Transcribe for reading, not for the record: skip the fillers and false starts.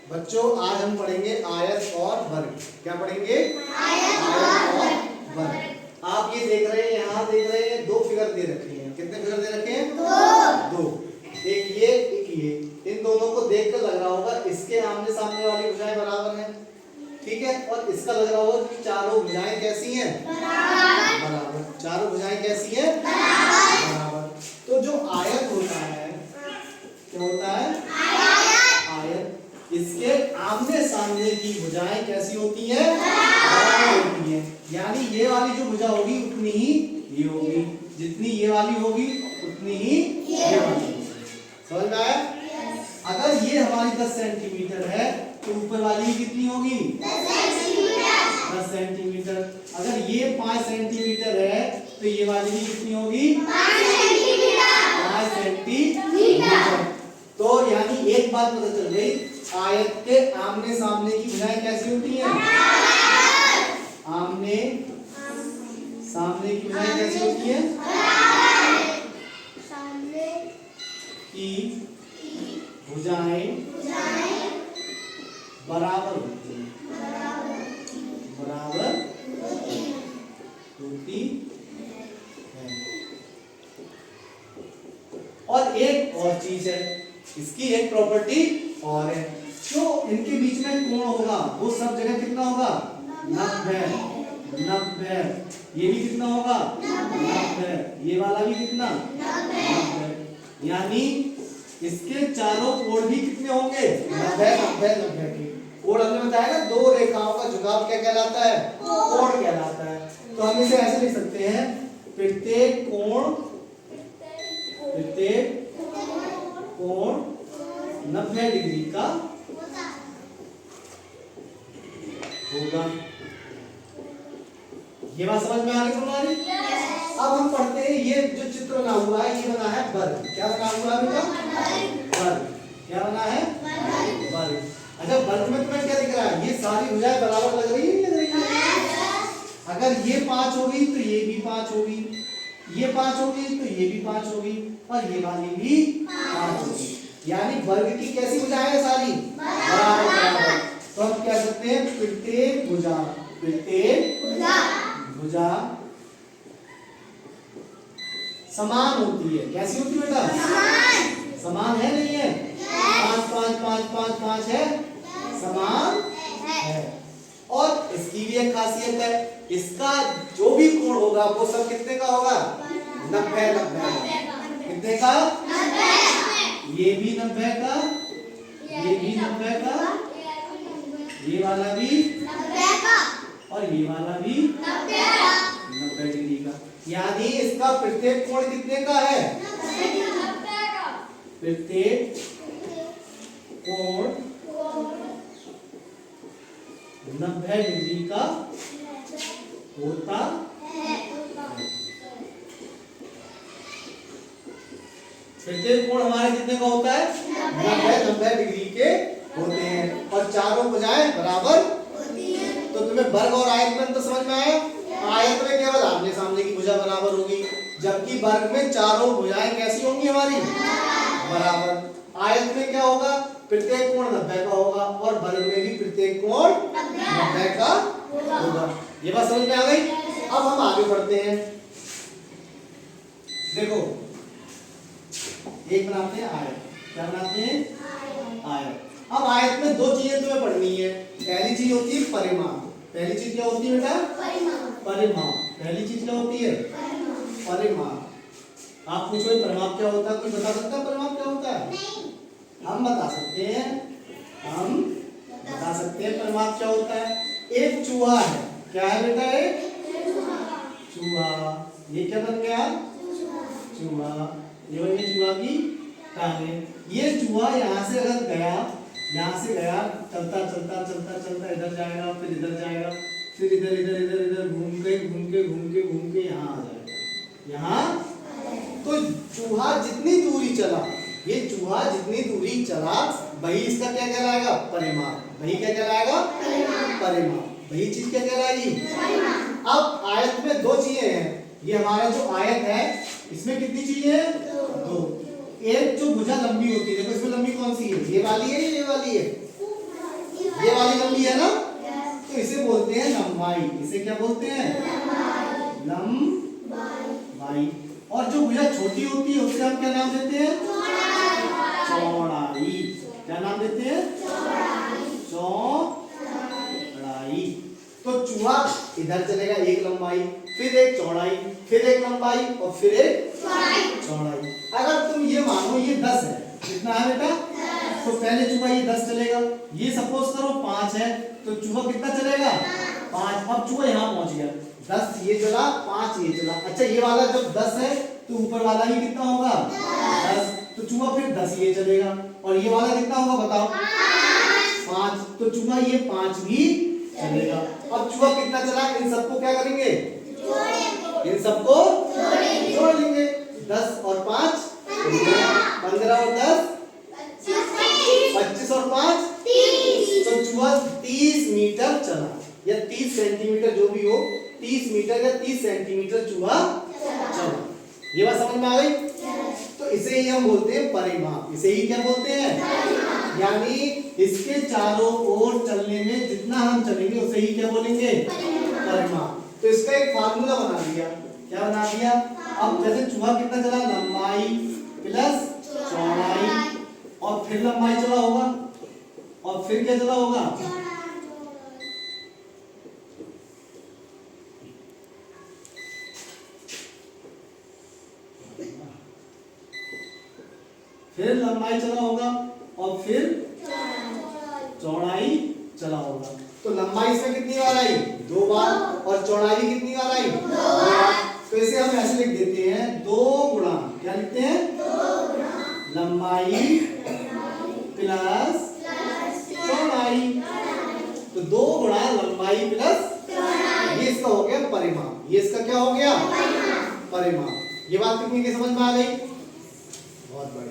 बच्चों आज हम पढ़ेंगे आयत और वर्ग। क्या पढ़ेंगे? आयत और वर्ग। आप ये देख रहे हैं, यहाँ देख रहे हैं, दो फिगर दे रखे हैं। कितने फिगर दे रखे हैं? दो। एक ये एक ये। इन दोनों को देखकर लग रहा होगा इसके आमने सामने वाली भुजाएं बराबर हैं, ठीक है। और इसका लग रहा होगा कि चारों भुजाएं कैसी हैं? बराबर। चारों भुजाएं कैसी हैं? बराबर। तो जो आयत होता है, क्या होता है? आयत। इसके आमने सामने की भुजाएं कैसी होती हैं? बराबर होती हैं। यानी ये वाली जो भुजा होगी उतनी ही ये होगी, जितनी ये वाली होगी उतनी ही ये वाली होगी। समझ में आया? अगर ये हमारी 10 सेंटीमीटर है तो ऊपर वाली कितनी होगी? 10 सेंटीमीटर। अगर ये 5 सेंटीमीटर है तो ये वाली भी कितनी होगी? 5 सेंटीमीटर। तो यानी एक बात पता चल गई, आयत के आमने सामने की भुजाएं कैसी होती हैं? आमने सामने की भुजाएं कैसी होती हैं? की भुजाएं बराबर होती हैं। बराबर होती है। और एक और चीज है, इसकी एक प्रॉपर्टी और है, जो इनके बीच में कोण होगा वो सब जगह कितना होगा? 90। ये भी कितना होगा? 90। ये वाला भी कितना? 90। यानी इसके चारों कोण भी कितने होंगे? 90 के। कोण हमने बताया ना, दो रेखाओं का झुकाव क्या कहलाता है? कोण कहलाता है। तो हम इसे ऐसे लिख सकते हैं, प्रत्येक कोण 90 डिग्री का होगा। ये बात समझ में आ रही तुम्हारी? अब हम पढ़ते हैं, ये जो चित्र बना हुआ है ये बना है वर्ग। क्या बना हुआ है बेटा? वर्ग। क्या बना है? वर्ग। अच्छा, वर्ग में तुम्हें क्या दिख रहा है? ये सारी भुजाएं बराबर लग रही है, नहीं लग रही है? अगर ये 5 होगी तो ये भी 5 होगी, ये 5 होगी तो ये भी 5 होगी, और ये वाली भी 5 होगी। यानी वर्ग की कैसी भुजाएं हैं? सारी बराबर। तो हम कह सकते हैं प्रत्येक भुजा समान होती है। कैसी होती है बेटा? समान है, नहीं है? 5 5 5 5 5 है, समान है। और इसकी भी एक खासियत है, इसका जो भी कोण होगा वो सब कितने का होगा? 90। कितने का? 90। ये भी 90 का, ये भी 90 का, ये वाला भी 90 का, और ये वाला भी 90 डिग्री का। यानी इसका प्रत्येक कोण कितने का है? 90 का। प्रत्येक कोण 90 डिग्री का होता है। प्रत्येक कोण हमारे कितने का होता है? 90 डिग्री के होते हैं, और चारों भुजाएं बराबर होती हैं। तो तुम्हें वर्ग और आयत में अंतर समझ में आया? आयत में केवल आमने सामने की भुजा बराबर होगी, जबकि वर्ग में चारों भुजाएं कैसी होंगी हमारी? बराबर। आयत में क्या होगा? प्रत्येक कोण 90 का होगा, और वर्ग में भी प्रत्येक कोण 90 का होगा। ये बात समझ में आ गई? अब हम आगे बढ़ते हैं। देखो, एक बनाते हैं आयत। क्या बनाते हैं? आयत। अब आयत में दो चीजें तुम्हें पढ़नी है। पहली चीज होती है परिमाप। पहली चीज क्या होती है बेटा? परिमाप। पहली चीज क्या होती है? परिमाप। आप पूछो परिमाप क्या होता है? कोई बता सकता है परिमाप क्या होता है? हम बता सकते हैं परिमाप क्या होता है। एक चूहा है। क्या है बेटा? एक चूहा। ये क्या बन गया? चूहा। ये बन गई चूहा की टांगें। ये चूहा यहाँ से अगर गया, यहाँ से गया, चलता चलता चलता चलता इधर जाएगा, फिर इधर जाएगा, फिर इधर इधर इधर इधर घूम के यहाँ आ जाएगा। यहाँ तो चूहा जितनी दूरी चला, ये चूहा जितनी दूरी चला, वही इसका क्या कहलाएगा? परिमाप। वही क्या कहलाएगा? परिमाप। वही चीज क्या कहलाएगी? अब आयत में दो चीजें हैं। ये हमारा जो आयत है इसमें कितनी चीजें हैं? 2। एक जो भुजा लंबी होती है, देखो इसमें लंबी कौन सी है? ये वाली है, ये वाली है? वाली लंबी है ना, तो इसे बोलते हैं लंबाई। इसे क्या बोलते हैं? लंबाई। और जो भुजा छोटी होती है उसे हम क्या नाम देते हैं? चौड़ाई। क्या नाम देते हैं? चौड़ाई। तो चूहा इधर चलेगा, एक लंबाई, फिर एक चौड़ाई, फिर एक लंबाई और फिर एक चौड़ाई। अगर तुम ये मानो ये 10 है, कितना है बेटा? तो पहले चूहा ये 10 चलेगा। ये सपोज करो 5 है, तो चूहा कितना चलेगा? 5। अब चूहा यहाँ पहुंच गया, 10 ये चला, 5 ये चला। अच्छा ये वाला जब 10 है तो ऊपर वाला ही कितना होगा? 10। तो चूहा फिर 10 ये चलेगा, और ये वाला कितना होगा बताओ? 5। तो चूहा ये 5 भी चलेगा। अब चूहा कितना चला? इन सबको क्या करेंगे? इन सबको जोड़ लेंगे। 10 और 5 15 और 10 25 और 5 30। तो चूहा 30 मीटर चला, या 30 सेंटीमीटर जो भी हो, 30 मीटर या 30 सेंटीमीटर चूहा चला। ये बात समझ में आ गई? तो इसे ही हम बोलते हैं परिमाप। इसे ही क्या बोलते हैं? यानी इसके चारों ओर चलने में जितना हम चलेंगे उसे ही क्या बोलेंगे? परिमाप। तो इसका एक फार्मूला बना दिया। क्या बना दिया? अब जैसे चूहा कितना चला? लंबाई प्लस चौड़ाई, और फिर लंबाई चला होगा, और फिर क्या चला होगा? फिर लंबाई चला होगा, और फिर चौड़ाई चला होगा। तो लंबाई इसमें कितनी बार आई? 2 बार। और चौड़ाई कितनी बार आई? 2 बार। तो इसे हम ऐसे लिख देते हैं 2 गुणा, क्या लिखते हैं? 2 गुणा लंबाई प्लस चौड़ाई। तो 2 गुणा लंबाई प्लस चौड़ाई, ये इसका हो गया परिमाप। ये इसका क्या हो गया? परिमाप। ये बात कितनी की समझ में आ गई? बहुत बढ़िया।